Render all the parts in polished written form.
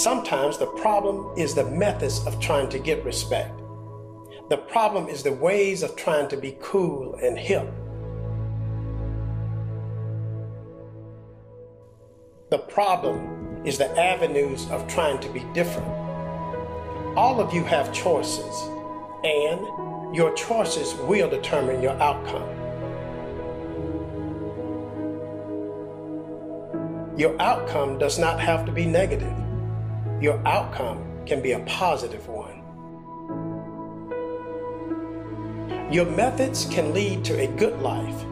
Sometimes the problem is the methods of trying to get respect. The problem is the ways of trying to be cool and hip. The problem is the avenues of trying to be different. All of you have choices, and your choices will determine your outcome. Your outcome does not have to be negative. Your outcome can be a positive one. Your methods can lead to a good life.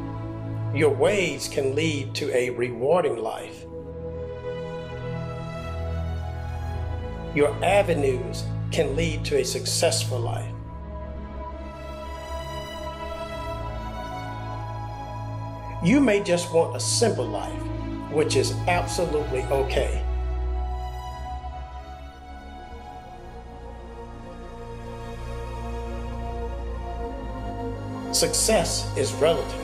Your ways can lead to a rewarding life. Your avenues can lead to a successful life. You may just want a simple life, which is absolutely okay. Success is relative.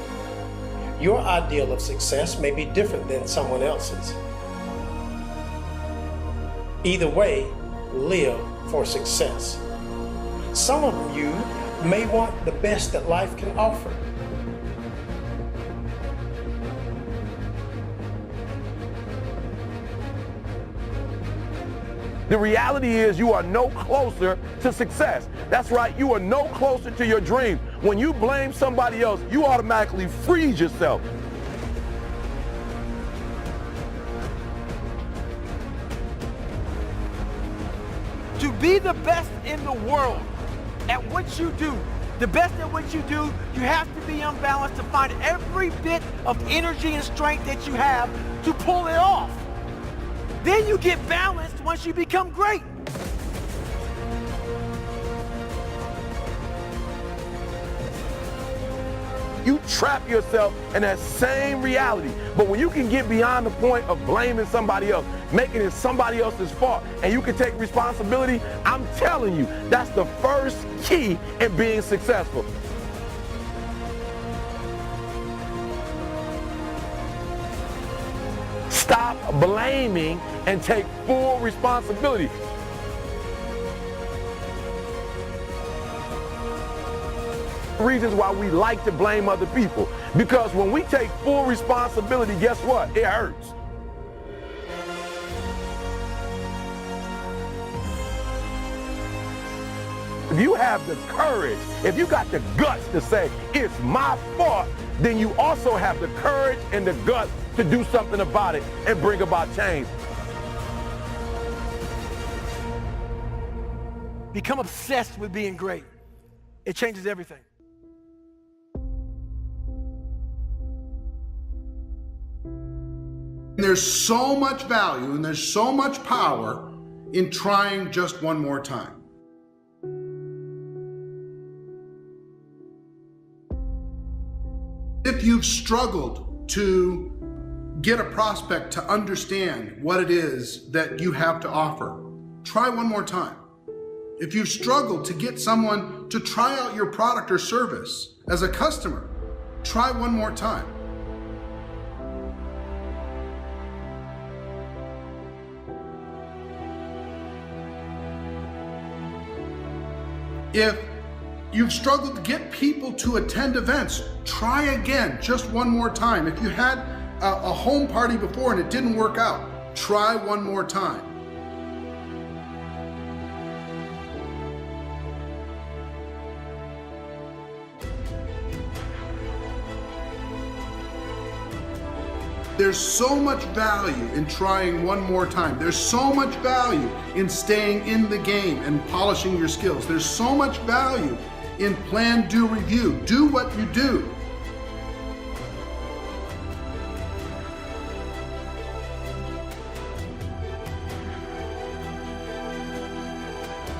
Your ideal of success may be different than someone else's. Either way, live for success. Some of you may want the best that life can offer. The reality is you are no closer to success. That's right, you are no closer to your dream. When you blame somebody else, you automatically freeze yourself. To be the best in the world at what you do, the best at what you do, you have to be unbalanced to find every bit of energy and strength that you have to pull it off. Then you get balanced once you become great. You trap yourself in that same reality. But when you can get beyond the point of blaming somebody else, making it somebody else's fault, and you can take responsibility, I'm telling you, that's the first key in being successful. Stop blaming and take full responsibility. Reasons why we like to blame other people. Because when we take full responsibility, guess what? It hurts. If you have the courage, if you got the guts to say, it's my fault, then you also have the courage and the guts to do something about it and bring about change. Become obsessed with being great. It changes everything. There's so much value and there's so much power in trying just one more time. If you've struggled to get a prospect to understand what it is that you have to offer, try one more time. If you've struggled to get someone to try out your product or service as a customer, try one more time. If you've struggled to get people to attend events, try again, just one more time. If you had a home party before and it didn't work out, try one more time. There's so much value in trying one more time. There's so much value in staying in the game and polishing your skills. There's so much value in plan, do, review. Do what you do.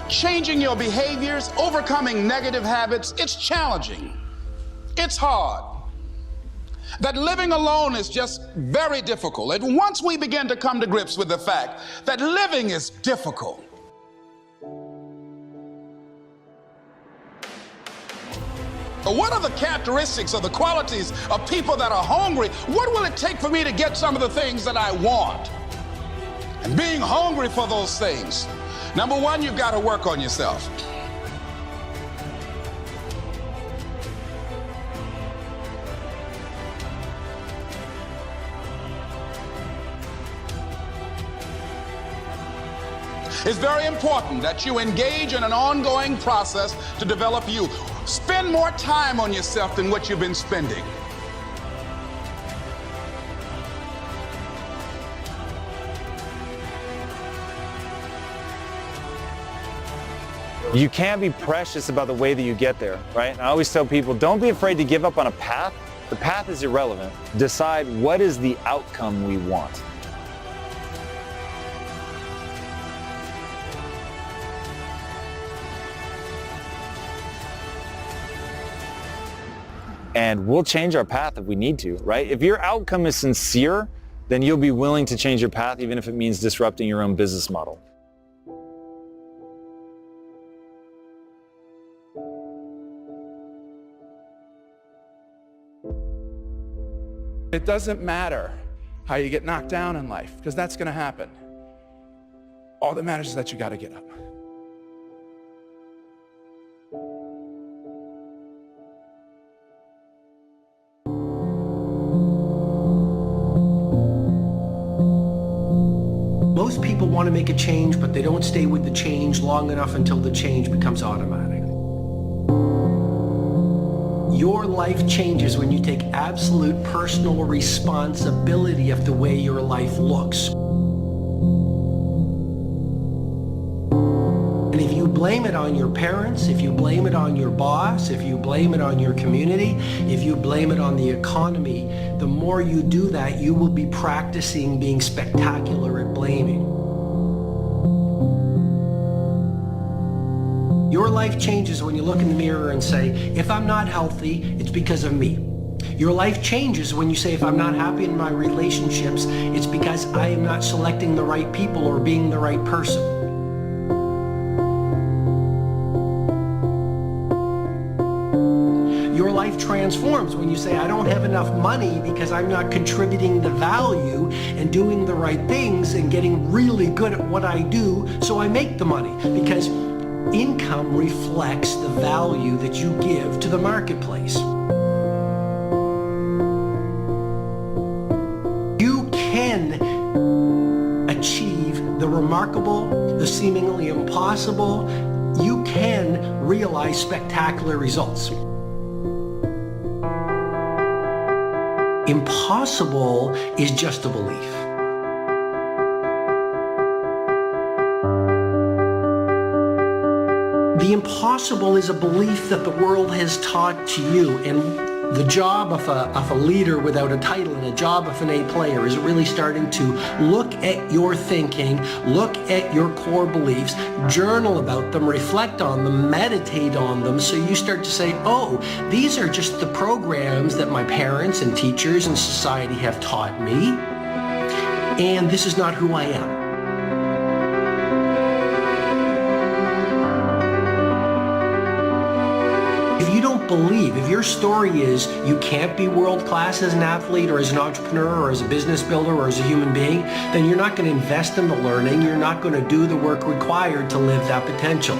Changing your behaviors, overcoming negative habits, it's challenging. It's hard. That living alone is just very difficult. And once we begin to come to grips with the fact that living is difficult, what are the characteristics or the qualities of people that are hungry? What will it take for me to get some of the things that I want? and being hungry for those things. Number one, you've got to work on yourself. It's very important that you engage in an ongoing process to develop you. Spend more time on yourself than what you've been spending. You can't be precious about the way that you get there, right? And I always tell people, don't be afraid to give up on a path. The path is irrelevant. Decide what is the outcome we want. And we'll change our path if we need to, right? If your outcome is sincere, then you'll be willing to change your path, even if it means disrupting your own business model. It doesn't matter how you get knocked down in life, because that's going to happen. All that matters is that you got to get up. Most people want to make a change, but they don't stay with the change long enough until the change becomes automatic. Your life changes when you take absolute personal responsibility of the way your life looks. And if you blame it on your parents, if you blame it on your boss, if you blame it on your community, if you blame it on the economy, the more you do that, you will be practicing being spectacular at blaming. Your life changes when you look in the mirror and say, if I'm not healthy, it's because of me. Your life changes when you say, if I'm not happy in my relationships, it's because I am not selecting the right people or being the right person. Your life transforms when you say, I don't have enough money because I'm not contributing the value and doing the right things and getting really good at what I do, so I make the money. Because income reflects the value that you give to the marketplace. You can achieve the remarkable, the seemingly impossible. You can realize spectacular results. Impossible is just a belief. The impossible is a belief that the world has taught to you, and the job of a leader without a title and a job of an A player is really starting to look at your thinking, look at your core beliefs, journal about them, reflect on them, meditate on them, so you start to say, oh, these are just the programs that my parents and teachers and society have taught me, and this is not who I am. If you don't believe, if your story is you can't be world class as an athlete or as an entrepreneur or as a business builder or as a human being, then you're not going to invest in the learning, you're not going to do the work required to live that potential.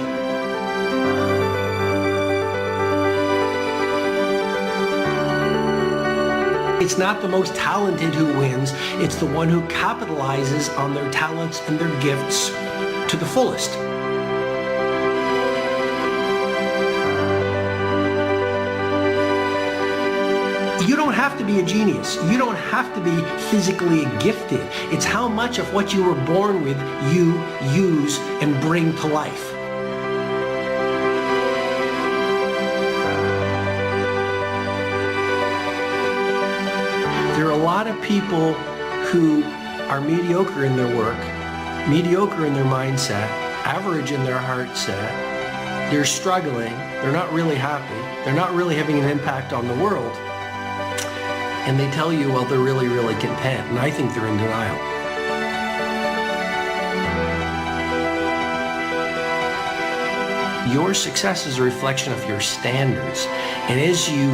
It's not the most talented who wins, it's the one who capitalizes on their talents and their gifts to the fullest. You don't have to be a genius. You don't have to be physically gifted. It's how much of what you were born with you use and bring to life. There are a lot of people who are mediocre in their work, mediocre in their mindset, average in their heart set. They're struggling. They're not really happy. They're not really having an impact on the world. And they tell you, well, they're really, really content. And I think they're in denial. Your success is a reflection of your standards. And as you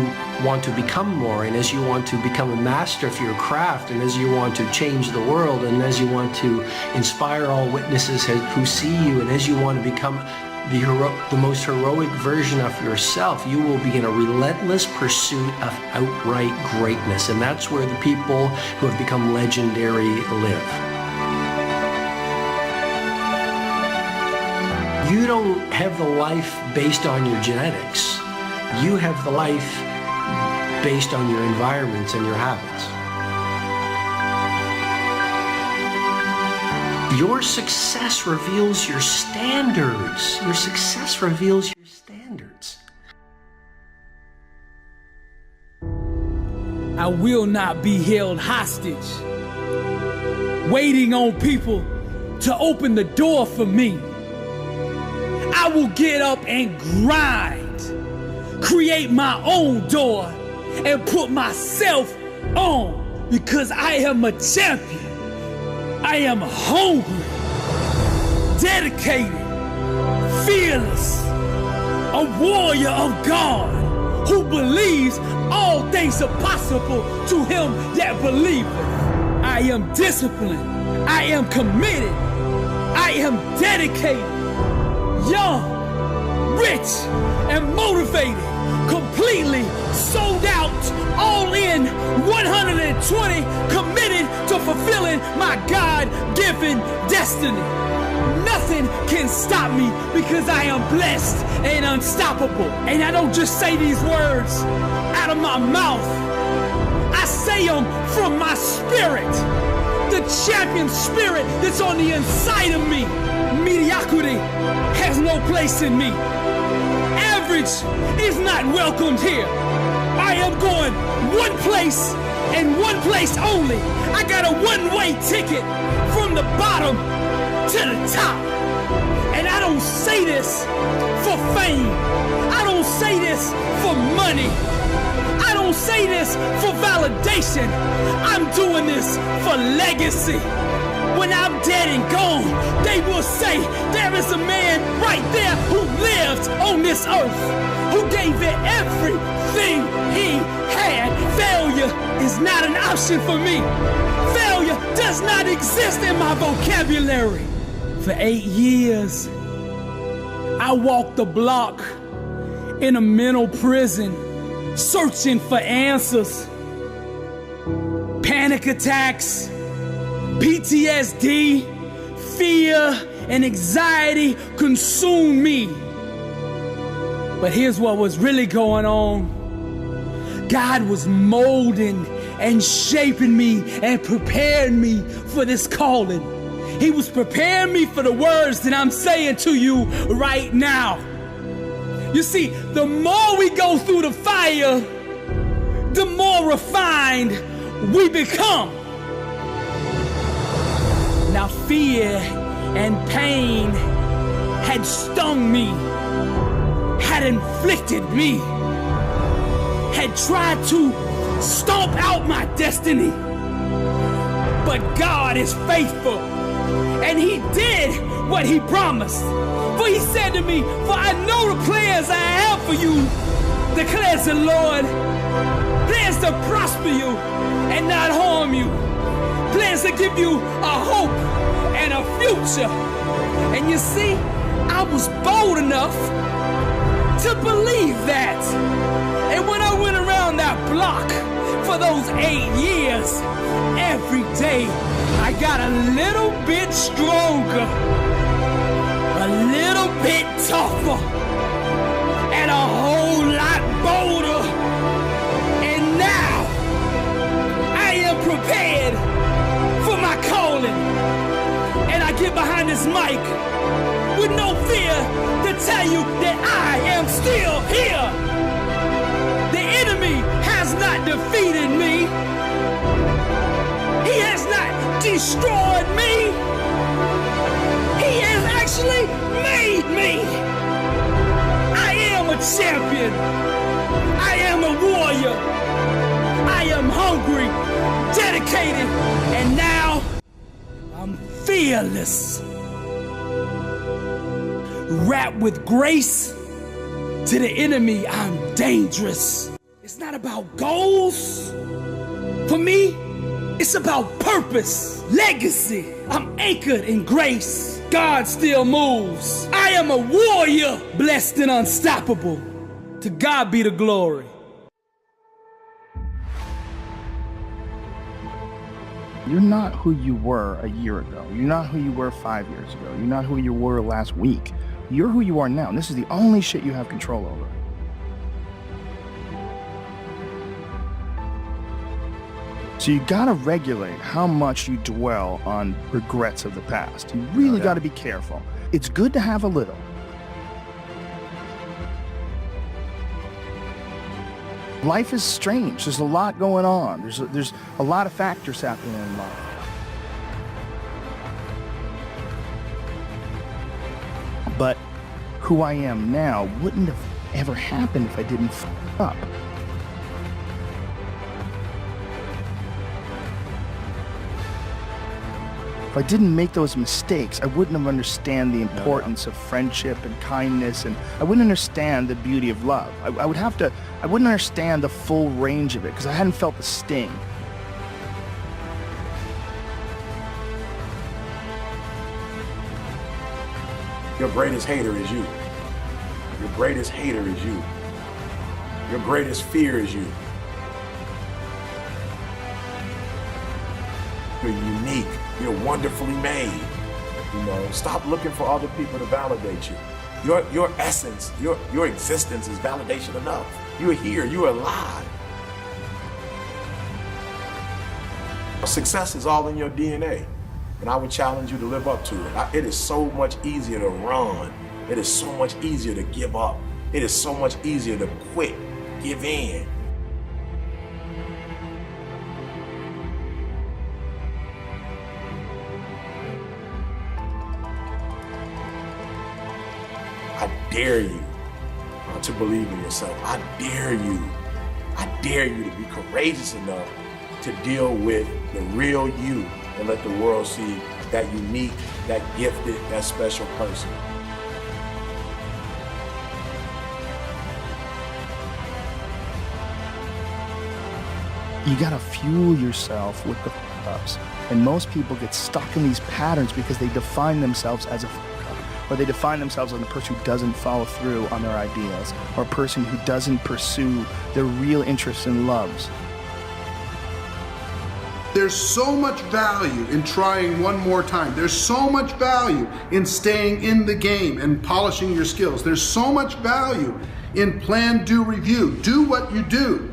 want to become more, and as you want to become a master of your craft, and as you want to change the world, and as you want to inspire all witnesses who see you, and as you want to become the most heroic version of yourself, you will be in a relentless pursuit of outright greatness. And that's where the people who have become legendary live. You don't have the life based on your genetics. You have the life based on your environments and your habits. Your success reveals your standards. Your success reveals your standards. I will not be held hostage, waiting on people to open the door for me. I will get up and grind, create my own door, and put myself on, because I am a champion. I am hungry, dedicated, fearless, a warrior of God who believes all things are possible to him that believeth. I am disciplined. I am committed. I am dedicated, young, rich, and motivated, completely sold out, all in, 120, committed to fulfilling my God-given destiny. Nothing can stop me because I am blessed and unstoppable. And I don't just say these words out of my mouth. I say them from my spirit, the champion spirit that's on the inside of me. Mediocrity has no place in me. Average is not welcomed here. I am going one place and one place only. I got a one-way ticket from the bottom to the top. And I don't say this for fame. I don't say this for money. I don't say this for validation. I'm doing this for legacy. When I'm dead and gone, they will say there is a man right there who lived on this earth, who gave it everything he had. Failure is not an option for me. Failure does not exist in my vocabulary. For 8 years, I walked the block in a mental prison, searching for answers. Panic attacks, PTSD, fear, and anxiety consumed me. But here's what was really going on. God was molding and shaping me and preparing me for this calling. He was preparing me for the words that I'm saying to you right now. You see, the more we go through the fire, the more refined we become. Now fear and pain had stung me, had inflicted me, had tried to stomp out my destiny. But God is faithful, and he did what he promised. For he said to me, for I know the plans I have for you, declares the Lord, plans to prosper you and not harm you, plans to give you a hope and a future. And you see, I was bold enough to believe that. And when I went around that block for those 8 years, every day I got a little bit stronger, a little bit tougher, and a whole lot bolder. And now I am prepared for my calling. And I get behind this mic with no fear to tell you that I am still here. The enemy has not defeated me. He has not destroyed me. He has actually made me. I am a champion. I am a warrior. I am hungry, dedicated, and now I'm fearless. wrapped with grace. To the enemy, I'm dangerous. It's not about goals. For me, it's about purpose, legacy. I'm anchored in grace. God still moves. I am a warrior, blessed and unstoppable. To God be the glory. You're not who you were a year ago. You're not who you were 5 years ago. You're not who you were last week. You're who you are now, and this is the only shit you have control over. So you gotta regulate how much you dwell on regrets of the past. You really gotta be careful. It's good to have a little. Life is strange. There's a lot going on. There's a lot of factors happening in life. But who I am now wouldn't have ever happened if I didn't f*** up. If I didn't make those mistakes, I wouldn't have understand the importance of friendship and kindness, and I wouldn't understand the beauty of love. I wouldn't understand the full range of it because I hadn't felt the sting. Your greatest hater is you. Your greatest hater is you. Your greatest fear is you. You're unique. You're wonderfully made. You know, stop looking for other people to validate you. Your essence, your existence is validation enough. You're here. You're alive. Success is all in your DNA. And I would challenge you to live up to it. It is so much easier to run. It is so much easier to give up. It is so much easier to quit, give in. I dare you to believe in yourself. I dare you. I dare you to be courageous enough to deal with the real you and let the world see that unique, that gifted, that special person. You gotta fuel yourself with the f***ups. And most people get stuck in these patterns because they define themselves as a f***up, or they define themselves as a person who doesn't follow through on their ideas, or a person who doesn't pursue their real interests and loves. There's so much value in trying one more time. There's so much value in staying in the game and polishing your skills. There's so much value in plan, do, review. Do what you do.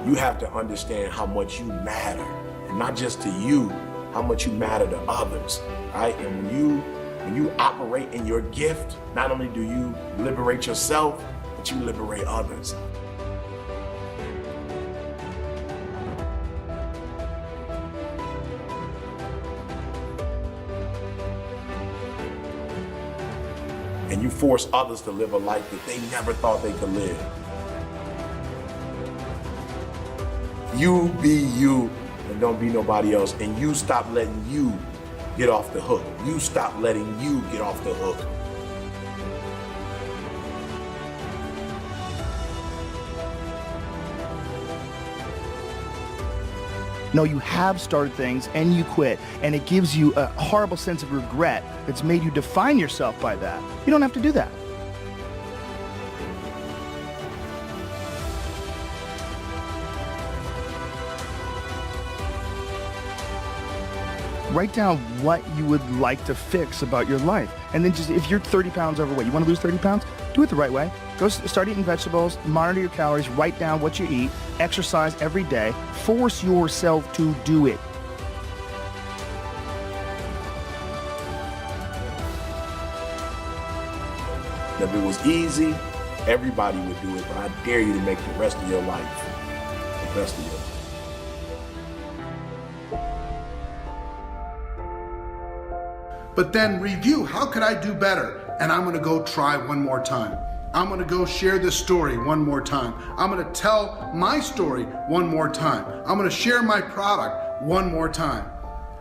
You have to understand how much you matter, and not just to you, how much you matter to others, right? And when you operate in your gift, not only do you liberate yourself, but you liberate others. And you force others to live a life that they never thought they could live. You be you and don't be nobody else. And you stop letting you get off the hook. You stop letting you get off the hook. No, you have started things and you quit, and it gives you a horrible sense of regret that's made you define yourself by that. You don't have to do that. Write down what you would like to fix about your life. And then just, if you're 30 pounds overweight, you want to lose 30 pounds? Do it the right way. Go start eating vegetables, monitor your calories, write down what you eat, exercise every day, force yourself to do it. If it was easy, everybody would do it, but I dare you to make the rest of your life the best of your life. But then review, how could I do better? And I'm gonna go try one more time. I'm gonna go share this story one more time. I'm gonna tell my story one more time. I'm gonna share my product one more time.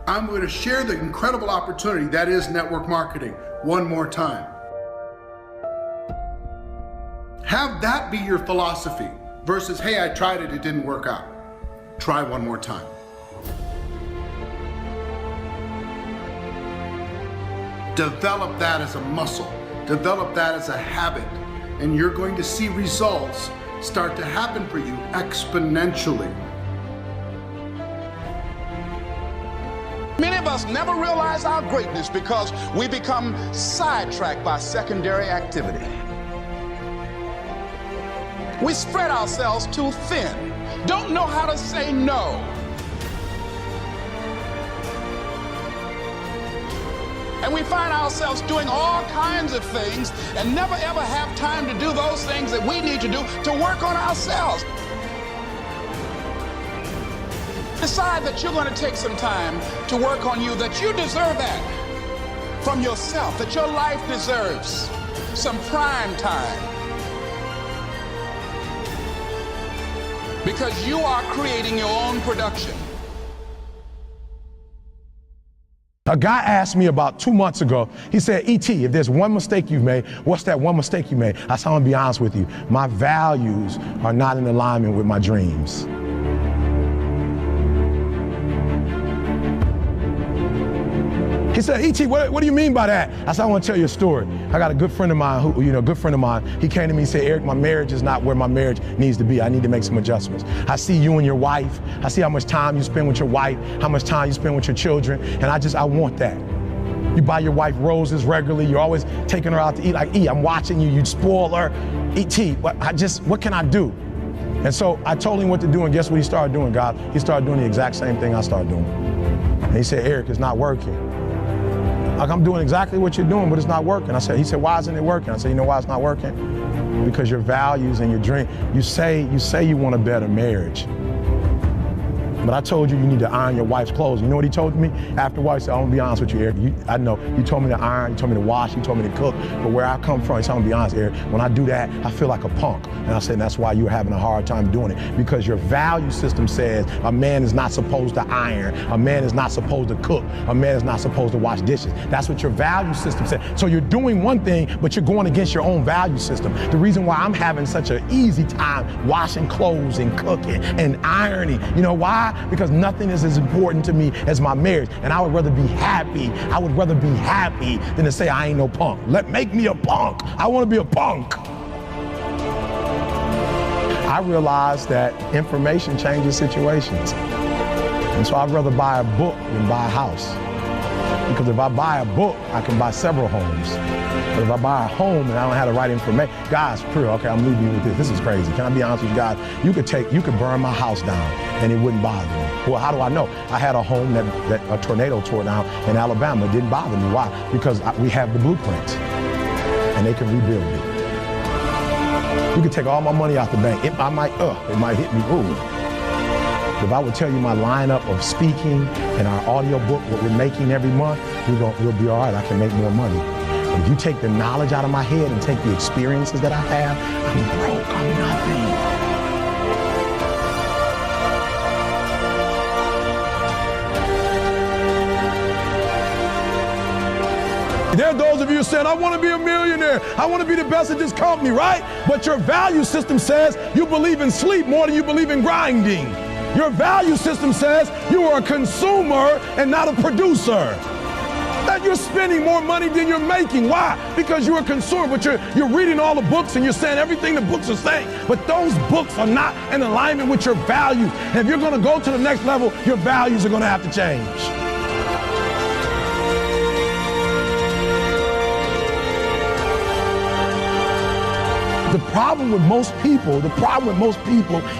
I'm gonna share the incredible opportunity that is network marketing one more time. Have that be your philosophy versus, hey, I tried it, it didn't work out. Try one more time. Develop that as a muscle. Develop that as a habit. And you're going to see results start to happen for you exponentially. Many of us never realize our greatness because we become sidetracked by secondary activity. We spread ourselves too thin, don't know how to say no. And we find ourselves doing all kinds of things and never ever have time to do those things that we need to do to work on ourselves. Decide that you're going to take some time to work on you, that you deserve that from yourself, that your life deserves some prime time. Because you are creating your own production. A guy asked me about 2 months ago, he said, E.T., if there's one mistake you've made, what's that one mistake you made? I said, I'm gonna be honest with you. My values are not in alignment with my dreams. He said, E.T., what do you mean by that? I said, I want to tell you a story. I got a good friend of mine he came to me and said, Eric, my marriage is not where my marriage needs to be. I need to make some adjustments. I see you and your wife. I see how much time you spend with your wife, how much time you spend with your children, and I want that. You buy your wife roses regularly. You're always taking her out to eat. Like, I'm watching you. You spoil her. E.T., what can I do? And so I told him what to do, and guess what he started doing, God? He started doing the exact same thing I started doing. And he said, Eric, it's not working. Like, I'm doing exactly what you're doing, but it's not working. He said, why isn't it working? I said, you know why it's not working? Because your values and your dream, you say you want a better marriage. But I told you need to iron your wife's clothes. You know what he told me? Afterwards, he said, I'm gonna be honest with you, Eric. I know, you told me to iron, you told me to wash, you told me to cook, but where I come from, he said, I'm gonna be honest, Eric, when I do that, I feel like a punk. And I said, that's why you're having a hard time doing it, because your value system says a man is not supposed to iron, a man is not supposed to cook, a man is not supposed to wash dishes. That's what your value system says. So you're doing one thing, but you're going against your own value system. The reason why I'm having such an easy time washing clothes and cooking and ironing, you know why? Because nothing is as important to me as my marriage. And I would rather be happy. I would rather be happy than to say I ain't no punk. Make me a punk. I want to be a punk. I realized that information changes situations. And so I'd rather buy a book than buy a house. Because if I buy a book, I can buy several homes. But if I buy a home and I don't have the right information, guys, okay, I'm leaving you with this. This is crazy. Can I be honest with you guys? You could burn my house down and it wouldn't bother me. Well, how do I know? I had a home that a tornado tore down in Alabama. It didn't bother me. Why? Because we have the blueprints and they can rebuild it. You could take all my money out the bank. It might hit me. Ooh. If I would tell you my lineup of speaking and our audio book, what we're making every month, we'll be all right. I can make more money. But if you take the knowledge out of my head and take the experiences that I have, I'm broke. I'm nothing. There are those of you who said, I want to be a millionaire. I want to be the best at this company, right? But your value system says you believe in sleep more than you believe in grinding. Your value system says you are a consumer and not a producer. That you're spending more money than you're making. Why? Because you're a consumer, but you're reading all the books and you're saying everything the books are saying. But those books are not in alignment with your values. And if you're going to go to the next level, your values are going to have to change. The problem with most people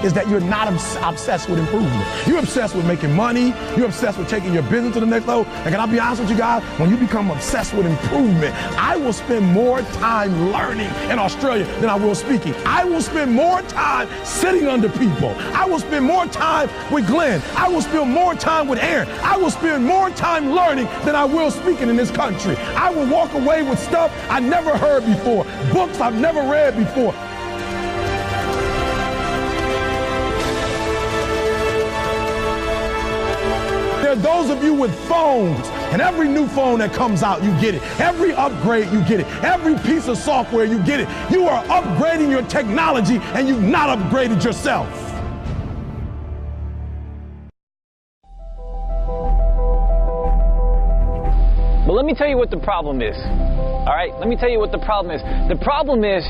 is that you're not obsessed with improvement. You're obsessed with making money. You're obsessed with taking your business to the next level. And can I be honest with you guys? When you become obsessed with improvement, I will spend more time learning in Australia than I will speaking. I will spend more time sitting under people. I will spend more time with Glenn. I will spend more time with Aaron. I will spend more time learning than I will speaking in this country. I will walk away with stuff I never heard before, books I've never read before. There are those of you with phones, and every new phone that comes out, you get it. Every upgrade, you get it. Every piece of software, you get it. You are upgrading your technology, and you've not upgraded yourself. But let me tell you what the problem is. All right? Let me tell you what the problem is. The problem is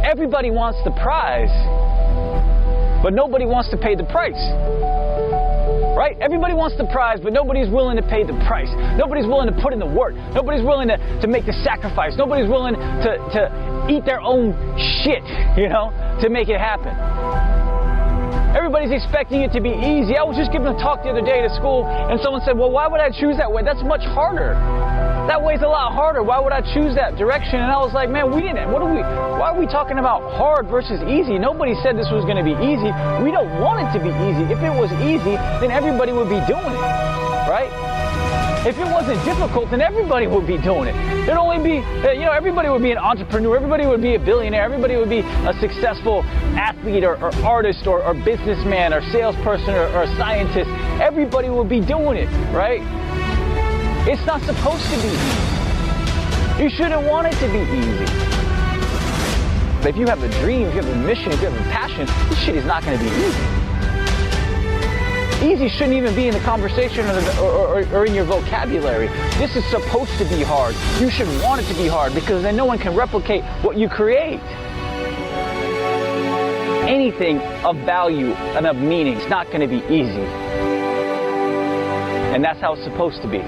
everybody wants the prize, but nobody wants to pay the price. Right? Everybody wants the prize, but nobody's willing to pay the price. Nobody's willing to put in the work. Nobody's willing to make the sacrifice. Nobody's willing to eat their own shit, you know, to make it happen. Everybody's expecting it to be easy. I was just giving a talk the other day to school, and someone said, well, why would I choose that way? That's much harder. That way's a lot harder. Why would I choose that direction? And I was like, man, why are we talking about hard versus easy? Nobody said this was going to be easy. We don't want it to be easy. If it was easy, then everybody would be doing it, right? If it wasn't difficult, then everybody would be doing it. There'd only be, everybody would be an entrepreneur. Everybody would be a billionaire. Everybody would be a successful athlete or artist or businessman or salesperson or a scientist. Everybody would be doing it, right? It's not supposed to be easy. You shouldn't want it to be easy. But if you have a dream, if you have a mission, if you have a passion, this shit is not going to be easy. Easy shouldn't even be in the conversation or in your vocabulary. This is supposed to be hard. You should want it to be hard because then no one can replicate what you create. Anything of value and of meaning is not going to be easy. And that's how it's supposed to be.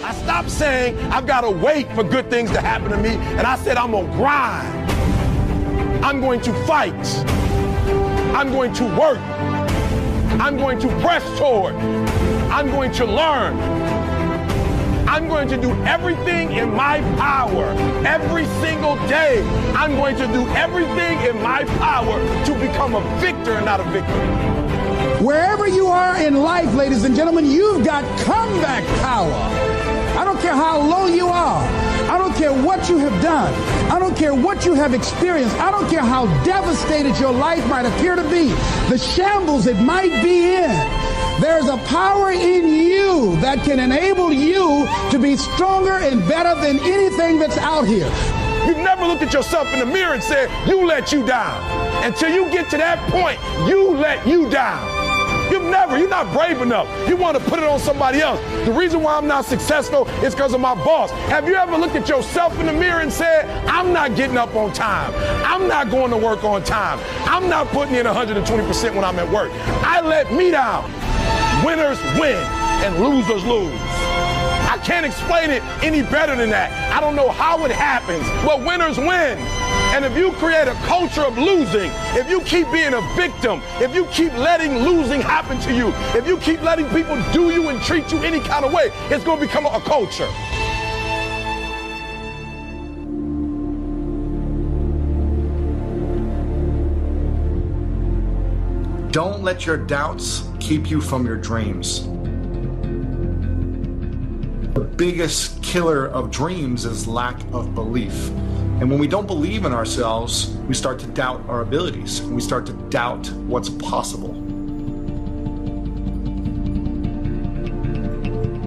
I stopped saying I've got to wait for good things to happen to me, and I said I'm going to grind. I'm going to fight. I'm going to work. I'm going to press toward. I'm going to learn. I'm going to do everything in my power every single day. I'm going to do everything in my power to become a victor and not a victim. Wherever you are in life, ladies and gentlemen, you've got comeback power. I don't care how low you are. I don't care what you have done. I don't care what you have experienced. I don't care how devastated your life might appear to be, the shambles it might be in. There's a power in you that can enable you to be stronger and better than anything that's out here. You've never looked at yourself in the mirror and said, you let you down. Until you get to that point, you let you down. You're not brave enough. You want to put it on somebody else. The reason why I'm not successful is because of my boss. Have you ever looked at yourself in the mirror and said, I'm not getting up on time. I'm not going to work on time. I'm not putting in 120% when I'm at work. I let me down. Winners win and losers lose. I can't explain it any better than that. I don't know how it happens, but winners win. And if you create a culture of losing, if you keep being a victim, if you keep letting losing happen to you, if you keep letting people do you and treat you any kind of way, it's going to become a culture. Don't let your doubts keep you from your dreams. The biggest killer of dreams is lack of belief. And when we don't believe in ourselves, we start to doubt our abilities, and we start to doubt what's possible.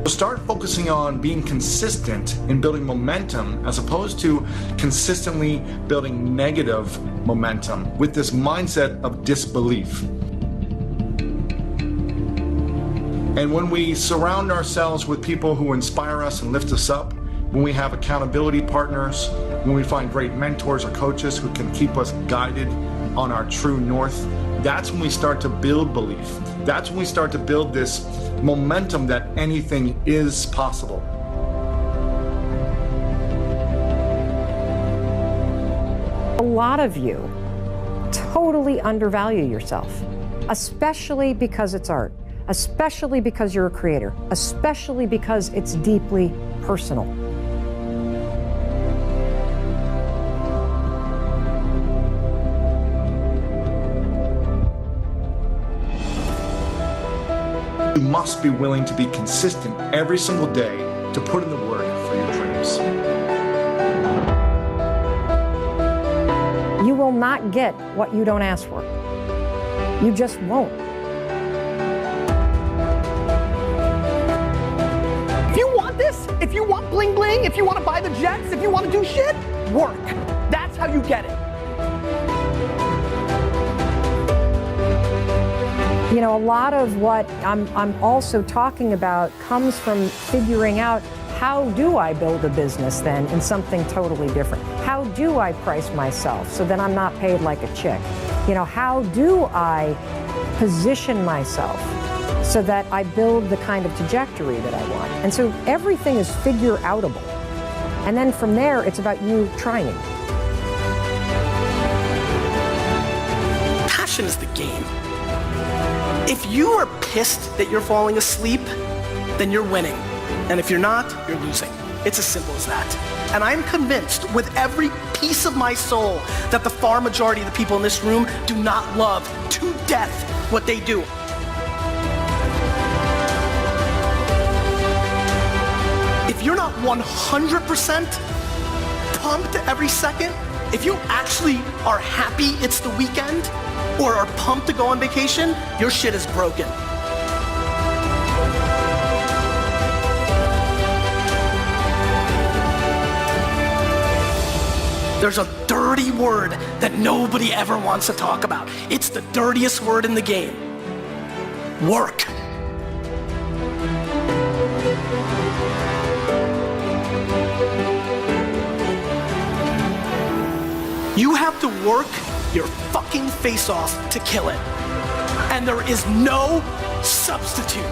So start focusing on being consistent in building momentum as opposed to consistently building negative momentum with this mindset of disbelief. And when we surround ourselves with people who inspire us and lift us up, when we have accountability partners, when we find great mentors or coaches who can keep us guided on our true north, that's when we start to build belief. That's when we start to build this momentum that anything is possible. A lot of you totally undervalue yourself, especially because it's art, especially because you're a creator, especially because it's deeply personal. You must be willing to be consistent every single day to put in the work for your dreams. You will not get what you don't ask for. You just won't. If you want this, if you want bling bling, if you want to buy the jets, if you want to do shit, work. That's how you get it. You know, a lot of what I'm also talking about comes from figuring out, how do I build a business then in something totally different? How do I price myself so that I'm not paid like a chick? You know, how do I position myself so that I build the kind of trajectory that I want? And so everything is figure-outable. And then from there, it's about you trying it. Passion is the game. If you are pissed that you're falling asleep, then you're winning. And if you're not, you're losing. It's as simple as that. And I'm convinced with every piece of my soul that the far majority of the people in this room do not love to death what they do. If you're not 100% pumped every second, if you actually are happy it's the weekend or are pumped to go on vacation, your shit is broken. There's a dirty word that nobody ever wants to talk about. It's the dirtiest word in the game. Work. You have to work your fucking face off to kill it. And there is no substitute.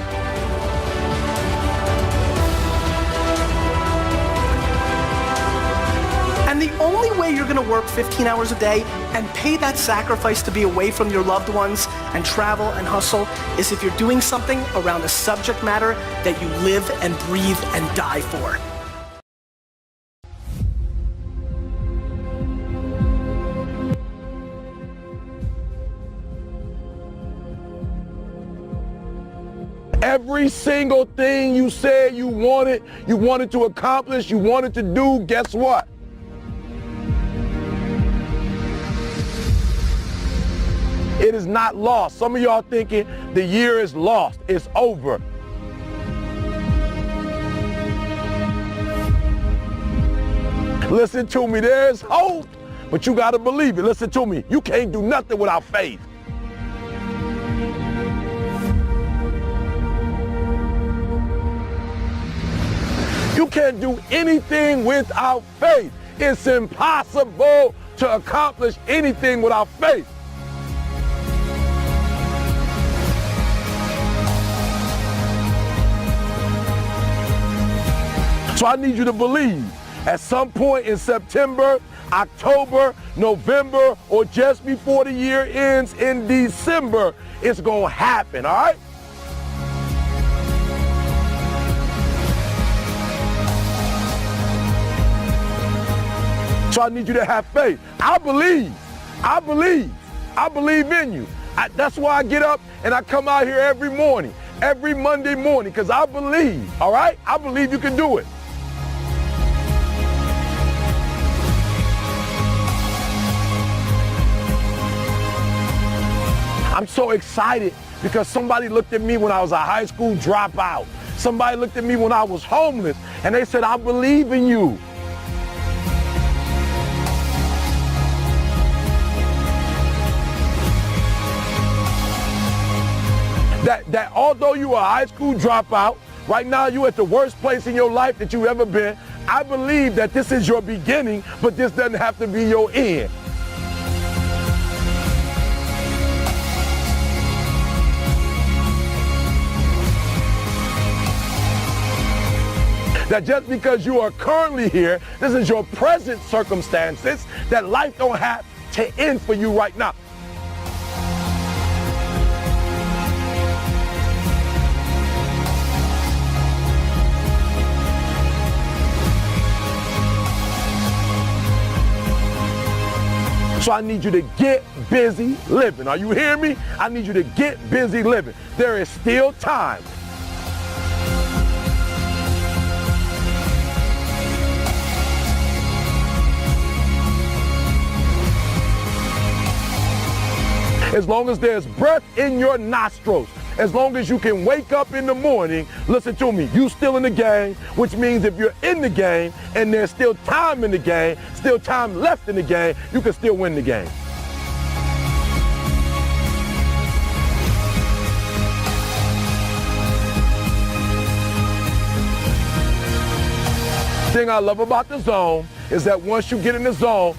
And the only way you're gonna work 15 hours a day and pay that sacrifice to be away from your loved ones and travel and hustle is if you're doing something around a subject matter that you live and breathe and die for. Every single thing you said you wanted to accomplish, you wanted to do, guess what? It is not lost. Some of y'all thinking the year is lost. It's over. Listen to me, there's hope, but you gotta believe it. Listen to me, you can't do nothing without faith. You can't do anything without faith. It's impossible to accomplish anything without faith. So I need you to believe at some point in September, October, November, or just before the year ends in December, it's gonna happen, all right? So I need you to have faith. I believe in you. That's why I get up and I come out here every morning, every Monday morning, because I believe, all right? I believe you can do it. I'm so excited because somebody looked at me when I was a high school dropout. Somebody looked at me when I was homeless and they said, I believe in you. That although you are a high school dropout, right now you're at the worst place in your life that you've ever been, I believe that this is your beginning, but this doesn't have to be your end. That just because you are currently here, this is your present circumstances, that life don't have to end for you right now. So I need you to get busy living. Are you hearing me? I need you to get busy living. There is still time. As long as there's breath in your nostrils, as long as you can wake up in the morning, listen to me, you still in the game, which means if you're in the game and there's still time in the game, still time left in the game, you can still win the game. The thing I love about the zone is that once you get in the zone,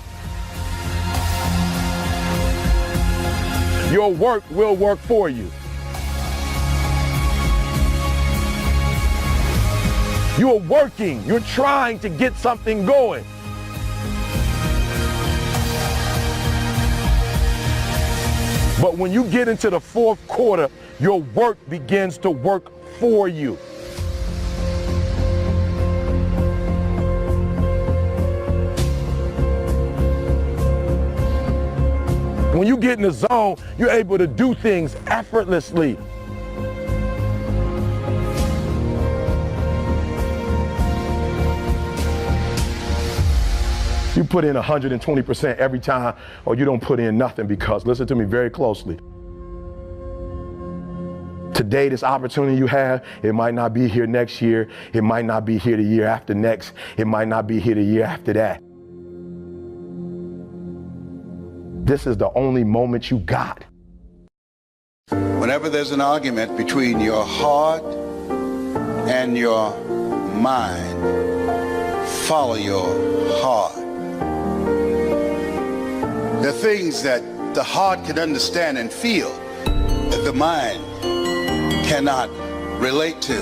your work will work for you. You're working, you're trying to get something going. But when you get into the fourth quarter, your work begins to work for you. When you get in the zone, you're able to do things effortlessly. You put in 120% every time, or you don't put in nothing, because listen to me very closely. Today, this opportunity you have, it might not be here next year. It might not be here the year after next. It might not be here the year after that. This is the only moment you got. Whenever there's an argument between your heart and your mind, follow your heart. There are things that the heart can understand and feel that the mind cannot relate to.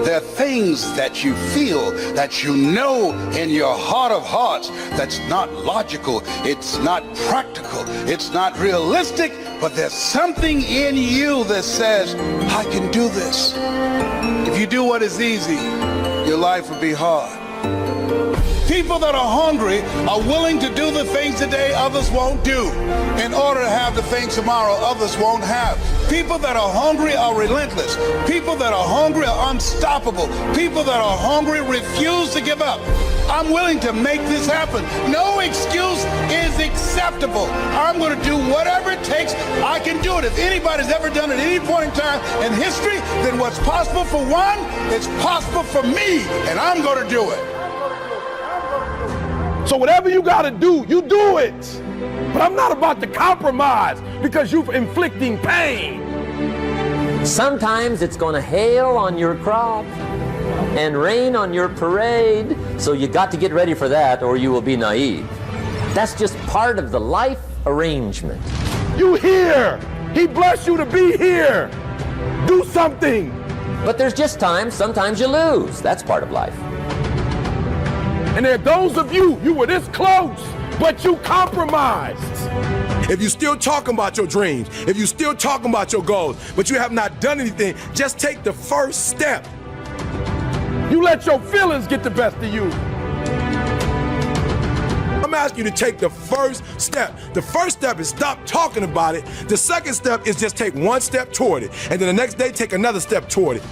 There are things that you feel, that you know in your heart of hearts, that's not logical, it's not practical, it's not realistic, but there's something in you that says, I can do this. If you do what is easy, your life will be hard. People that are hungry are willing to do the things today others won't do in order to have the things tomorrow others won't have. People that are hungry are relentless. People that are hungry are unstoppable. People that are hungry refuse to give up. I'm willing to make this happen. No excuse is acceptable. I'm going to do whatever it takes. I can do it. If anybody's ever done it at any point in time in history, then what's possible for one is possible for me, and I'm going to do it. So whatever you gotta do, you do it. But I'm not about to compromise because you're inflicting pain. Sometimes it's gonna hail on your crop and rain on your parade, so you got to get ready for that or you will be naive. That's just part of the life arrangement. You here. He blessed you to be here. Do something. But there's just times, sometimes you lose. That's part of life. And there are those of you were this close, but you compromised. If you're still talking about your dreams, if you're still talking about your goals, but you have not done anything, just take the first step. You let your feelings get the best of you. I'm asking you to take the first step. The first step is stop talking about it. The second step is just take one step toward it. And then the next day, take another step toward it.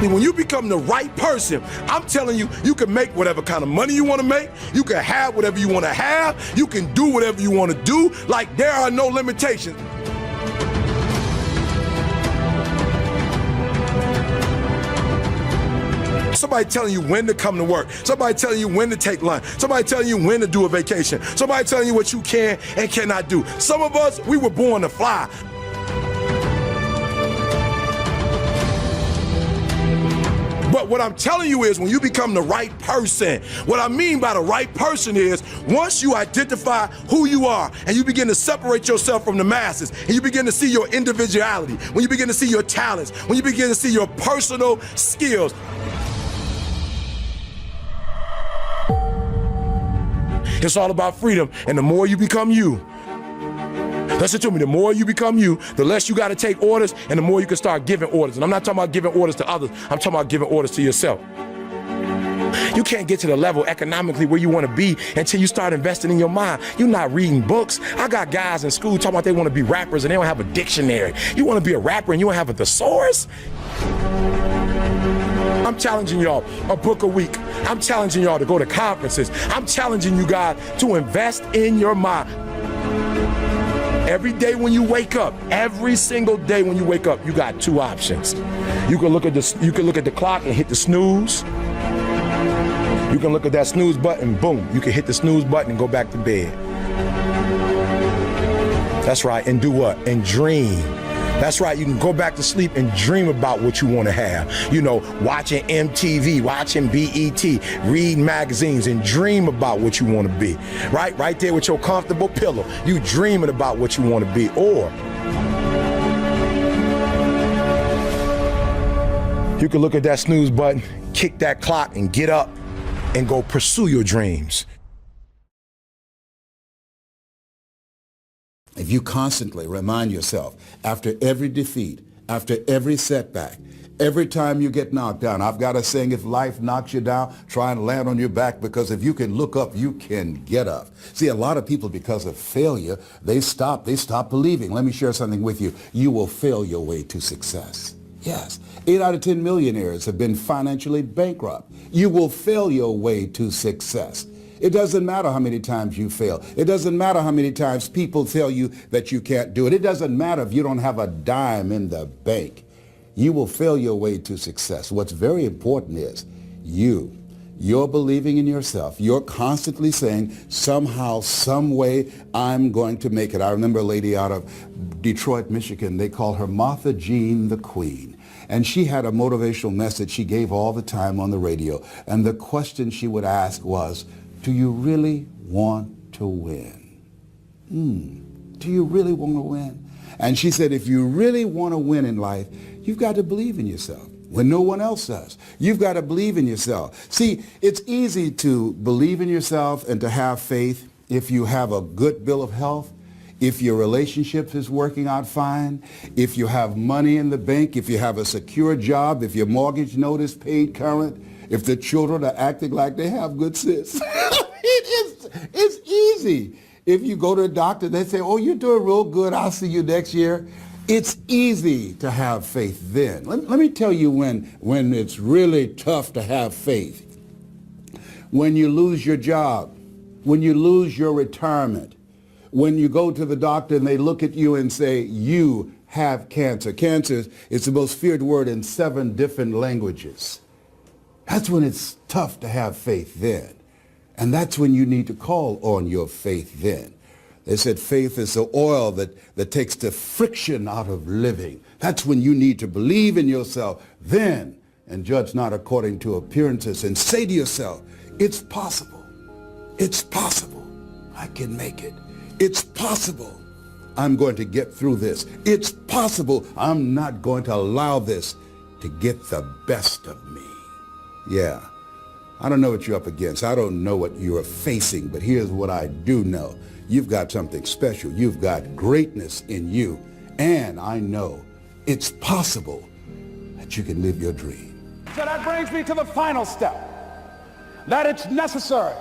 When you become the right person, I'm telling you, you can make whatever kind of money you want to make. You can have whatever you want to have. You can do whatever you want to do. Like, there are no limitations. Somebody telling you when to come to work. Somebody telling you when to take lunch. Somebody telling you when to do a vacation. Somebody telling you what you can and cannot do. Some of us, we were born to fly. But what I'm telling you is when you become the right person, what I mean by the right person is once you identify who you are and you begin to separate yourself from the masses and you begin to see your individuality, when you begin to see your talents, when you begin to see your personal skills. It's all about freedom, and the more you become you, listen to me, the more you become you, the less you got to take orders and the more you can start giving orders. And I'm not talking about giving orders to others. I'm talking about giving orders to yourself. You can't get to the level economically where you want to be until you start investing in your mind. You're not reading books. I got guys in school talking about they want to be rappers and they don't have a dictionary. You want to be a rapper and you don't have a thesaurus? I'm challenging y'all a book a week. I'm challenging y'all to go to conferences. I'm challenging you guys to invest in your mind. Every day when you wake up, every single day when you wake up, you got two options. You can look at the clock and hit the snooze. You can look at that snooze button, boom. You can hit the snooze button and go back to bed. That's right, and do what? And dream. That's right, you can go back to sleep and dream about what you want to have. You know, watching MTV, watching BET, reading magazines, and dream about what you want to be. Right there with your comfortable pillow, you dreaming about what you want to be. Or you can look at that snooze button, kick that clock, and get up and go pursue your dreams. If you constantly remind yourself, after every defeat, after every setback, every time you get knocked down, I've got a saying, if life knocks you down, try and land on your back, because if you can look up, you can get up. See, a lot of people, because of failure, they stop believing. Let me share something with you. You will fail your way to success. Yes, 8 out of 10 millionaires have been financially bankrupt. You will fail your way to success. It doesn't matter how many times you fail. It doesn't matter how many times people tell you that you can't do it. It doesn't matter if you don't have a dime in the bank. You will fail your way to success. What's very important is you're believing in yourself. You're constantly saying, somehow, some way, I'm going to make it. I remember a lady out of Detroit, Michigan. They call her Martha Jean the Queen. And she had a motivational message she gave all the time on the radio. And the question she would ask was, do you really want to win? Do you really want to win? And she said, if you really want to win in life, you've got to believe in yourself when no one else does. You've got to believe in yourself. See, it's easy to believe in yourself and to have faith if you have a good bill of health, if your relationship is working out fine, if you have money in the bank, if you have a secure job, if your mortgage note is paid current, if the children are acting like they have good sense. It's easy. If you go to a doctor, they say, oh, you're doing real good, I'll see you next year. It's easy to have faith then. Let me tell you when it's really tough to have faith. When you lose your job, when you lose your retirement, when you go to the doctor and they look at you and say, you have cancer. Cancer is the most feared word in 7 different languages. That's when it's tough to have faith then. And that's when you need to call on your faith then. They said faith is the oil that takes the friction out of living. That's when you need to believe in yourself then and judge not according to appearances and say to yourself, it's possible. It's possible. I can make it. It's possible. I'm going to get through this. It's possible. I'm not going to allow this to get the best of me. Yeah, I don't know what you're up against. I don't know what you're facing, but here's what I do know. You've got something special. You've got greatness in you. And I know it's possible that you can live your dream. So that brings me to the final step, that it's necessary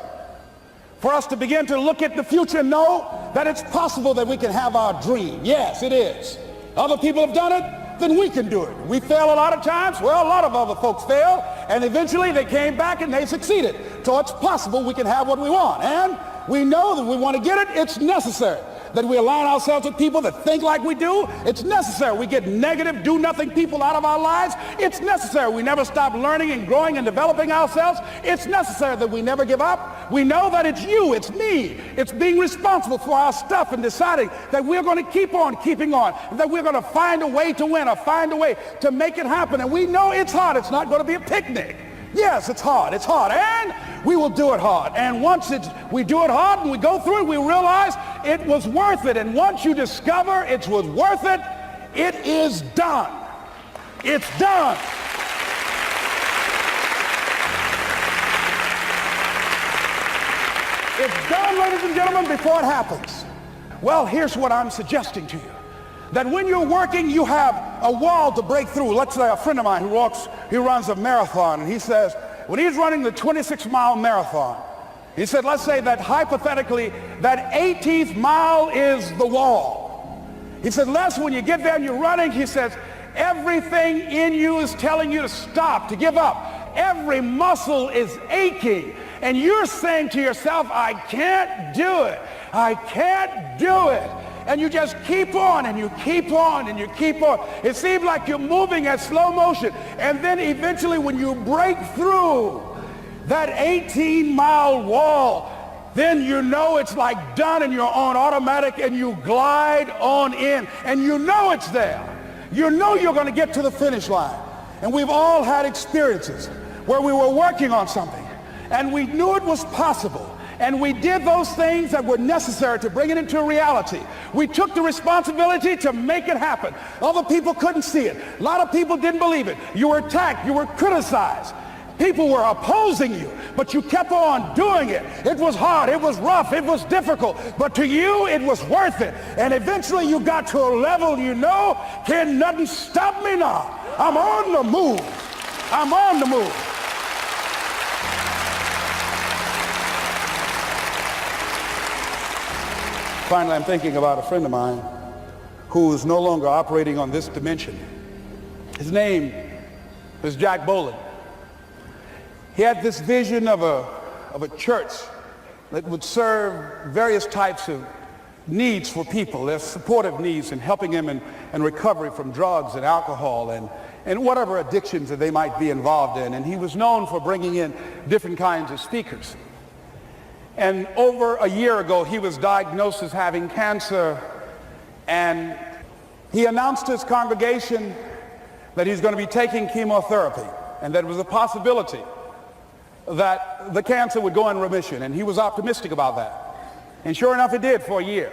for us to begin to look at the future and know that it's possible that we can have our dream. Yes, it is. Other people have done it, then we can do it. We fail a lot of times. Well, a lot of other folks fail, and eventually they came back and they succeeded. So it's possible we can have what we want. And we know that we want to get it. It's necessary that we align ourselves with people that think like we do. It's necessary we get negative, do-nothing people out of our lives. It's necessary we never stop learning and growing and developing ourselves. It's necessary that we never give up. We know that it's you, it's me. It's being responsible for our stuff and deciding that we're going to keep on keeping on, that we're going to find a way to win or find a way to make it happen. And we know it's hard. It's not going to be a picnic. Yes, it's hard, and we will do it hard. And once we do it hard and we go through it, we realize it was worth it. And once you discover it was worth it, it is done. It's done. It's done, ladies and gentlemen, before it happens. Well, here's what I'm suggesting to you. That when you're working, you have a wall to break through. Let's say a friend of mine who runs a marathon, and he says, when he's running the 26-mile marathon, he said, let's say that hypothetically, that 18th mile is the wall. He said, Les, when you get there and you're running, he says, everything in you is telling you to stop, to give up. Every muscle is aching. And you're saying to yourself, I can't do it. I can't do it. And you just keep on and you keep on and you keep on. It seems like you're moving at slow motion. And then eventually when you break through that 18-mile wall, then you know it's like done and you're on automatic and you glide on in and you know it's there. You know you're going to get to the finish line. And we've all had experiences where we were working on something and we knew it was possible. And we did those things that were necessary to bring it into reality. We took the responsibility to make it happen. Other people couldn't see it. A lot of people didn't believe it. You were attacked. You were criticized. People were opposing you, but you kept on doing it. It was hard. It was rough. It was difficult. But to you, it was worth it. And eventually you got to a level you know, can nothing stop me now. I'm on the move. I'm on the move. Finally, I'm thinking about a friend of mine who is no longer operating on this dimension. His name is Jack Boland. He had this vision of a church that would serve various types of needs for people, their supportive needs and helping them in recovery from drugs and alcohol and whatever addictions that they might be involved in. And he was known for bringing in different kinds of speakers. And over a year ago, he was diagnosed as having cancer, and he announced to his congregation that he's going to be taking chemotherapy, and that it was a possibility that the cancer would go in remission, and he was optimistic about that. And sure enough, it did for a year.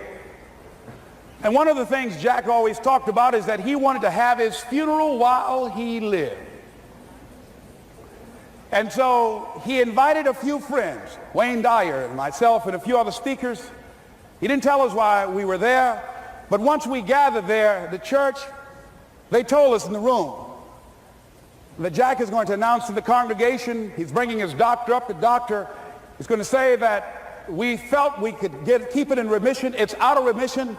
And one of the things Jack always talked about is that he wanted to have his funeral while he lived. And so he invited a few friends, Wayne Dyer and myself and a few other speakers. He didn't tell us why we were there, but once we gathered there, the church, they told us in the room that Jack is going to announce to the congregation, he's bringing his doctor up. The doctor is going to say that we felt we could keep it in remission. It's out of remission,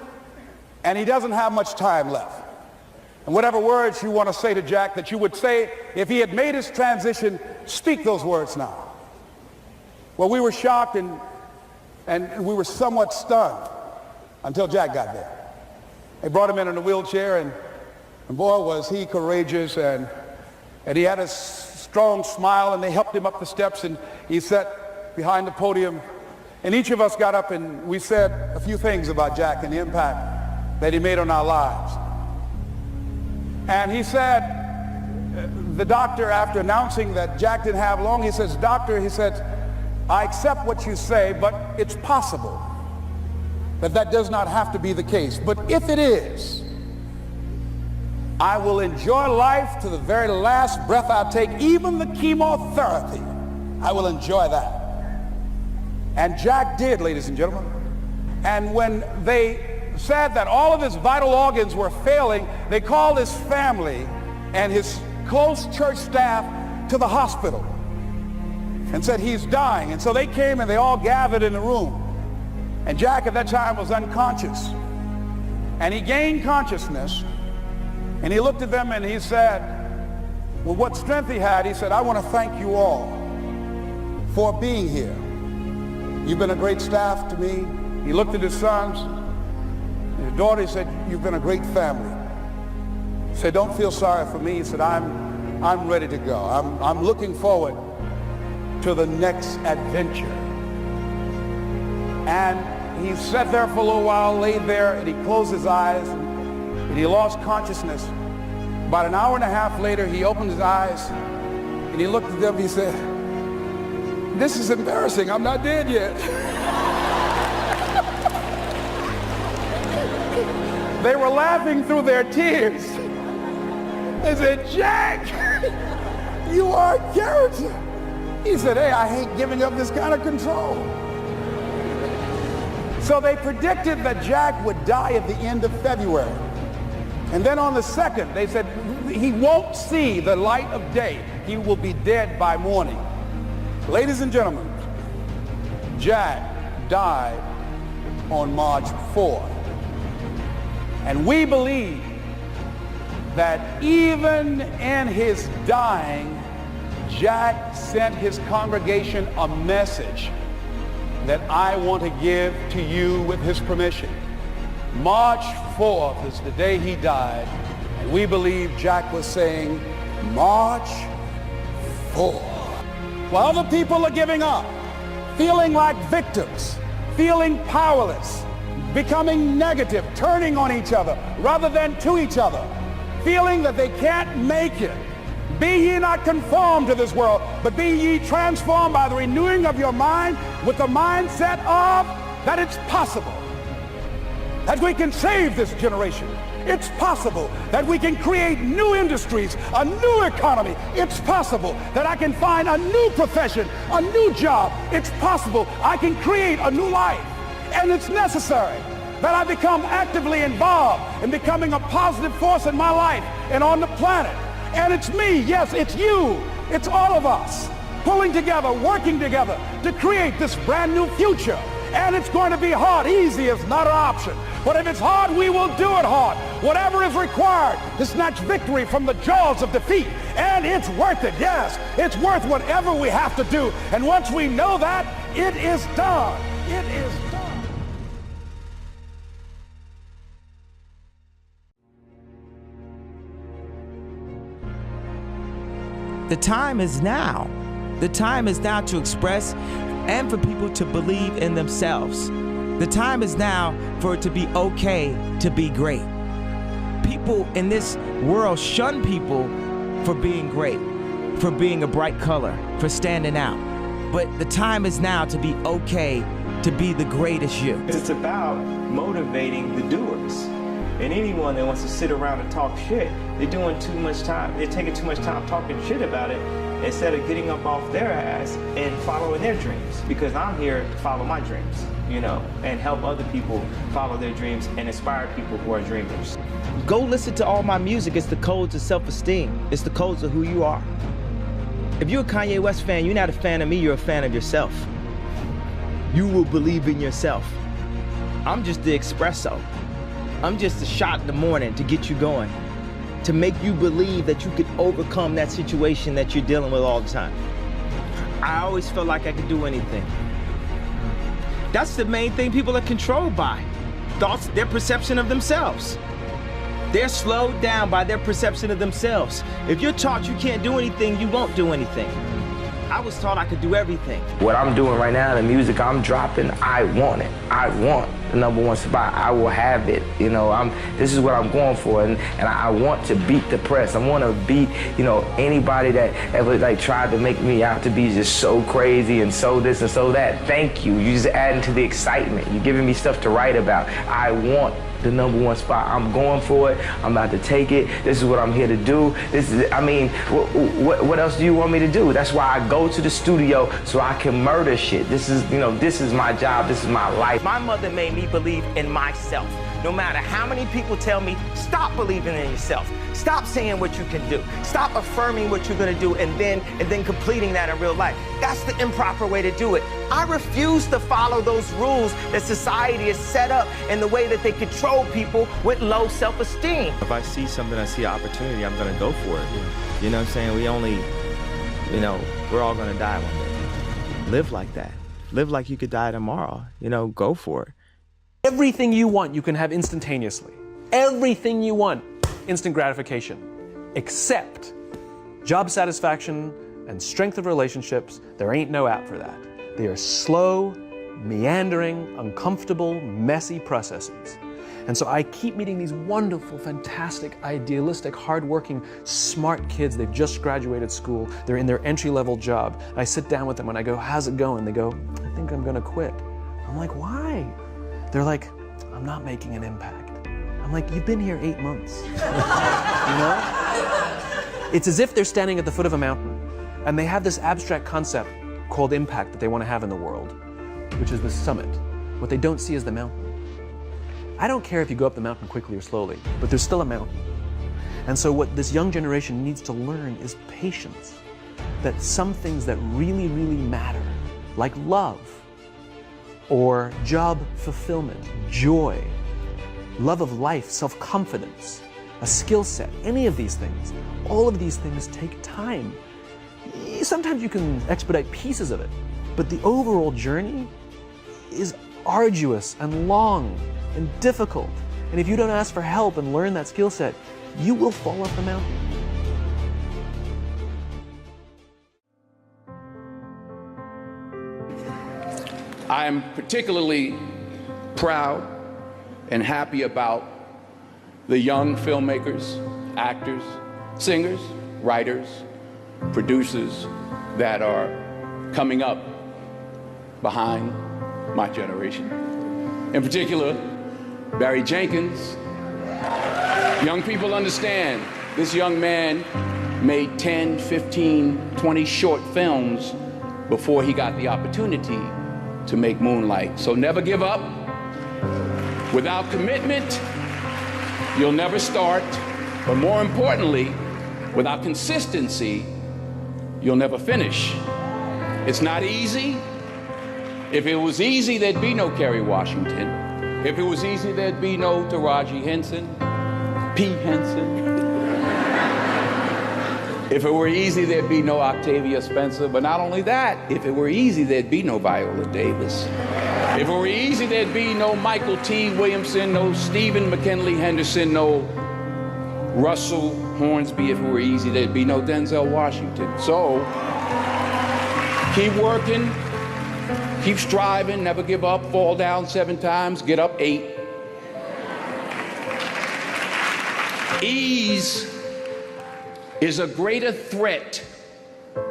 and he doesn't have much time left. And whatever words you want to say to Jack that you would say if he had made his transition, speak those words now. Well, we were shocked and we were somewhat stunned until Jack got there. They brought him in a wheelchair, and boy, was he courageous, and he had a strong smile, and they helped him up the steps, and he sat behind the podium. And each of us got up and we said a few things about Jack and the impact that he made on our lives. And he said, the doctor, after announcing that Jack didn't have long, he says, doctor, he said, I accept what you say, but it's possible that does not have to be the case. But if it is, I will enjoy life to the very last breath I take, even the chemotherapy. I will enjoy that. And Jack did, ladies and gentlemen. And when they said that all of his vital organs were failing, they called his family and his close church staff to the hospital and said he's dying. And so they came and they all gathered in the room. And Jack at that time was unconscious. And he gained consciousness, and he looked at them and he said, well, what strength he had, he said, I want to thank you all for being here. You've been a great staff to me. He looked at his sons. His daughter said, you've been a great family. He said, don't feel sorry for me. He said, I'm ready to go. I'm looking forward to the next adventure. And he sat there for a little while, laid there, and he closed his eyes, and he lost consciousness. About an hour and a half later, he opened his eyes, and he looked at them, he said, this is embarrassing. I'm not dead yet. They were laughing through their tears. They said, Jack, you are a character. He said, hey, I hate giving up this kind of control. So they predicted that Jack would die at the end of February. And then on the 2nd, they said, he won't see the light of day. He will be dead by morning. Ladies and gentlemen, Jack died on March 4th. And we believe that even in his dying, Jack sent his congregation a message that I want to give to you with his permission. March 4th is the day he died, and we believe Jack was saying, March 4th. While other people are giving up, feeling like victims, feeling powerless, becoming negative, turning on each other rather than to each other, feeling that they can't make it. Be ye not conformed to this world, but be ye transformed by the renewing of your mind with the mindset of that it's possible that we can save this generation. It's possible that we can create new industries, a new economy. It's possible that I can find a new profession, a new job. It's possible I can create a new life. And it's necessary that I become actively involved in becoming a positive force in my life and on the planet. And it's me, yes, it's you, it's all of us, pulling together, working together to create this brand new future. And it's going to be hard. Easy is not an option. But if it's hard, we will do it hard. Whatever is required to snatch victory from the jaws of defeat. And it's worth it, yes. It's worth whatever we have to do. And once we know that, it is done. It is done. The time is now. The time is now to express and for people to believe in themselves. The time is now for it to be okay to be great. People in this world shun people for being great, for being a bright color, for standing out. But the time is now to be okay to be the greatest you. It's about motivating the doers. And anyone that wants to sit around and talk shit, they're doing too much time. They're taking too much time talking shit about it instead of getting up off their ass and following their dreams. Because I'm here to follow my dreams, you know, and help other people follow their dreams and inspire people who are dreamers. Go listen to all my music. It's the codes of self-esteem. It's the codes of who you are. If you're a Kanye West fan, you're not a fan of me, you're a fan of yourself. You will believe in yourself. I'm just the espresso. I'm just a shot in the morning to get you going, to make you believe that you could overcome that situation that you're dealing with all the time. I always felt like I could do anything. That's the main thing people are controlled by. Thoughts, their perception of themselves. They're slowed down by their perception of themselves. If you're taught you can't do anything, you won't do anything. I was taught I could do everything. What I'm doing right now, the music I'm dropping, I want it. I want the #1 spot. I will have it. You know, this is what I'm going for, and I want to beat the press. I want to beat, you know, anybody that ever like tried to make me out to be just so crazy and so this and so that. Thank you. You're just adding to the excitement. You're giving me stuff to write about. I want the #1 spot. I'm going for it. I'm about to take it. This is what I'm here to do. This is, I mean, what else do you want me to do? That's why I go to the studio so I can murder shit. This is, you know, this is my job. This is my life. My mother made me believe in myself. No matter how many people tell me, stop believing in yourself. Stop saying what you can do. Stop affirming what you're gonna do and then completing that in real life. That's the improper way to do it. I refuse to follow those rules that society has set up in the way that they control people with low self-esteem. If I see something, I see an opportunity, I'm gonna go for it. You know what I'm saying? We only, you know, we're all gonna die one day. Live like that. Live like you could die tomorrow. You know, go for it. Everything you want, you can have instantaneously. Everything you want, instant gratification. Except job satisfaction and strength of relationships, there ain't no app for that. They are slow, meandering, uncomfortable, messy processes. And so I keep meeting these wonderful, fantastic, idealistic, hardworking, smart kids. They've just graduated school. They're in their entry-level job. And I sit down with them and I go, how's it going? They go, I think I'm gonna quit. I'm like, why? They're like, I'm not making an impact. I'm like, you've been here 8 months. You know? It's as if they're standing at the foot of a mountain and they have this abstract concept called impact that they want to have in the world, which is the summit. What they don't see is the mountain. I don't care if you go up the mountain quickly or slowly, but there's still a mountain. And so what this young generation needs to learn is patience. that some things that really, really matter, like love, or job fulfillment, joy, love of life, self-confidence, a skill set, any of these things, all of these things take time. Sometimes you can expedite pieces of it, but the overall journey is arduous and long and difficult. And if you don't ask for help and learn that skill set, you will fall off the mountain. I am particularly proud and happy about the young filmmakers, actors, singers, writers, producers that are coming up behind my generation. In particular, Barry Jenkins. Young people understand this young man made 10, 15, 20 short films before he got the opportunity to make Moonlight. So never give up. Without commitment, you'll never start. But more importantly, without consistency, you'll never finish. It's not easy. If it was easy, there'd be no Kerry Washington. If it was easy, there'd be no Taraji Henson, P. Henson. If it were easy, there'd be no Octavia Spencer. But not only that, if it were easy, there'd be no Viola Davis. If it were easy, there'd be no Michael T. Williamson, no Stephen McKinley Henderson, no Russell Hornsby. If it were easy, there'd be no Denzel Washington. So keep working, keep striving, never give up, fall down 7 times, get up 8. Ease is a greater threat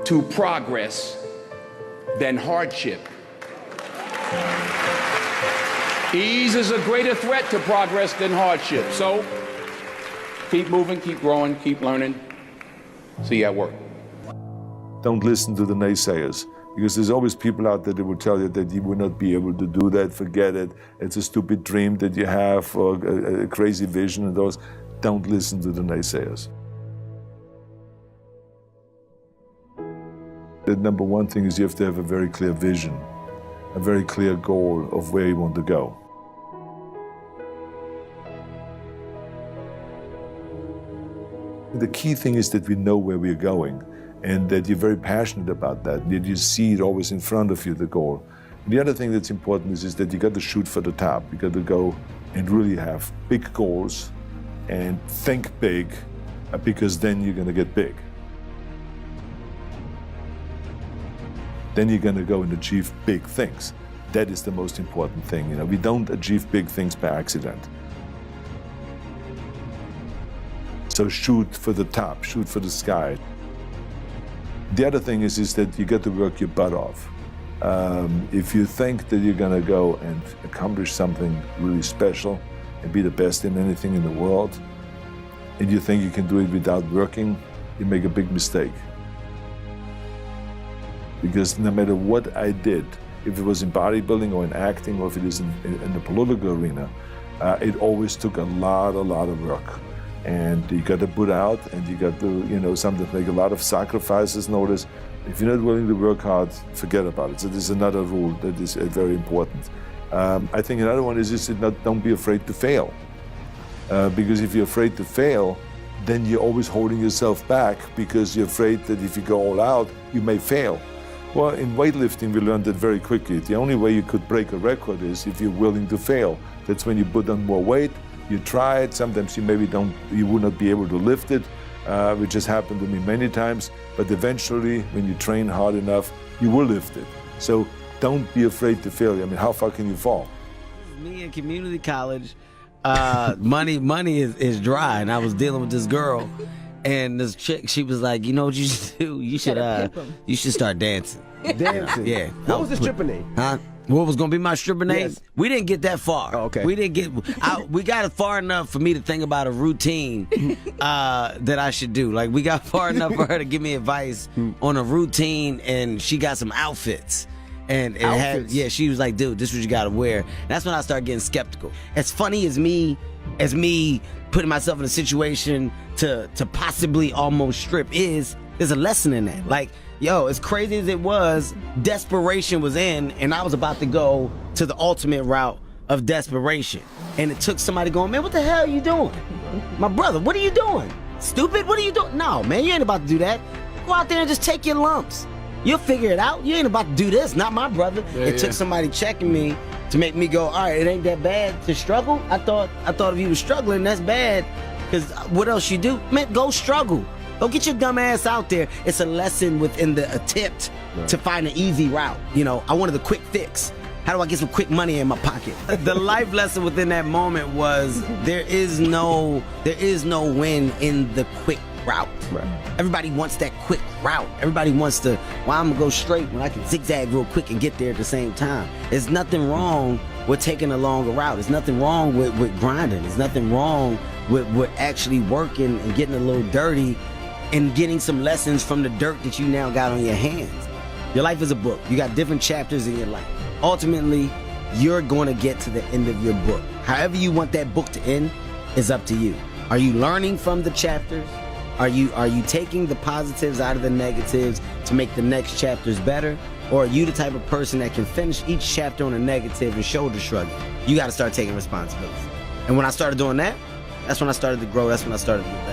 to progress than hardship. Ease is a greater threat to progress than hardship. So keep moving, keep growing, keep learning. See you at work. Don't listen to the naysayers, because there's always people out there that will tell you that you will not be able to do that, forget it, it's a stupid dream that you have, or a crazy vision and those. Don't listen to the naysayers. The number one thing is you have to have a very clear vision, a very clear goal of where you want to go. The key thing is that we know where we're going and that you're very passionate about that, that you see it always in front of you, the goal. And the other thing that's important is that you got to shoot for the top. You got to go and really have big goals and think big, because then you're going to get big. Then you're going to go and achieve big things. That is the most important thing. You know, we don't achieve big things by accident. So shoot for the top, shoot for the sky. The other thing is that you got to work your butt off. If you think that you're going to go and accomplish something really special and be the best in anything in the world, and you think you can do it without working, you make a big mistake. Because no matter what I did, if it was in bodybuilding or in acting or if it is in the political arena, it always took a lot of work. And you got to put out, and you got to, sometimes make a lot of sacrifices. Notice, if you're not willing to work hard, forget about it. So there's another rule that is very important. I think another one is just don't be afraid to fail. Because if you're afraid to fail, then you're always holding yourself back because you're afraid that if you go all out, you may fail. Well, in weightlifting, we learned that very quickly. The only way you could break a record is if you're willing to fail. That's when you put on more weight, you try it, sometimes you would not be able to lift it, which has happened to me many times, but eventually, when you train hard enough, you will lift it. So don't be afraid to fail. I mean, how far can you fall? Me in community college, money is dry, and I was dealing with this girl, and this chick, she was like, you know what you should do? You should start dancing. Dancing? Yeah. What was the stripper name? Huh? What was gonna be my stripper name? Yes. We didn't get that far. Oh, okay. We didn't get. We got far enough for me to think about a routine that I should do. Like, we got far enough for her to give me advice on a routine, and she got some outfits. And it she was like, dude, this is what you gotta wear. That's when I started getting skeptical. As funny as me putting myself in a situation to possibly almost strip is, There's a lesson in that. Like, yo, as crazy as it was, desperation was in, and I was about to go to the ultimate route of desperation. And it took somebody going, man, what the hell are you doing? My brother, what are you doing? Stupid, what are you doing? No, man, you ain't about to do that. Go out there and just take your lumps. You'll figure it out. You ain't about to do this, not my brother. It took somebody checking me to make me go, all right, it ain't that bad to struggle. I thought if you were struggling, that's bad. Because what else you do? Man, go struggle. Go get your dumb ass out there. It's a lesson within the attempt to find an easy route. You know, I wanted the quick fix. How do I get some quick money in my pocket? The life lesson within that moment was there is no win in the quick route. Right. Everybody wants that quick route. Everybody wants to, well, I'm gonna go straight when I can zigzag real quick and get there at the same time. There's nothing wrong with taking a longer route. There's nothing wrong with grinding. There's nothing wrong with actually working and getting a little dirty and getting some lessons from the dirt that you now got on your hands. Your life is a book. You got different chapters in your life. Ultimately, you're going to get to the end of your book. However you want that book to end is up to you. Are you learning from the chapters? Are you taking the positives out of the negatives to make the next chapters better? Or are you the type of person that can finish each chapter on a negative and shoulder shrug it? You got to start taking responsibility. And when I started doing that, that's when I started to grow. That's when I started to get better.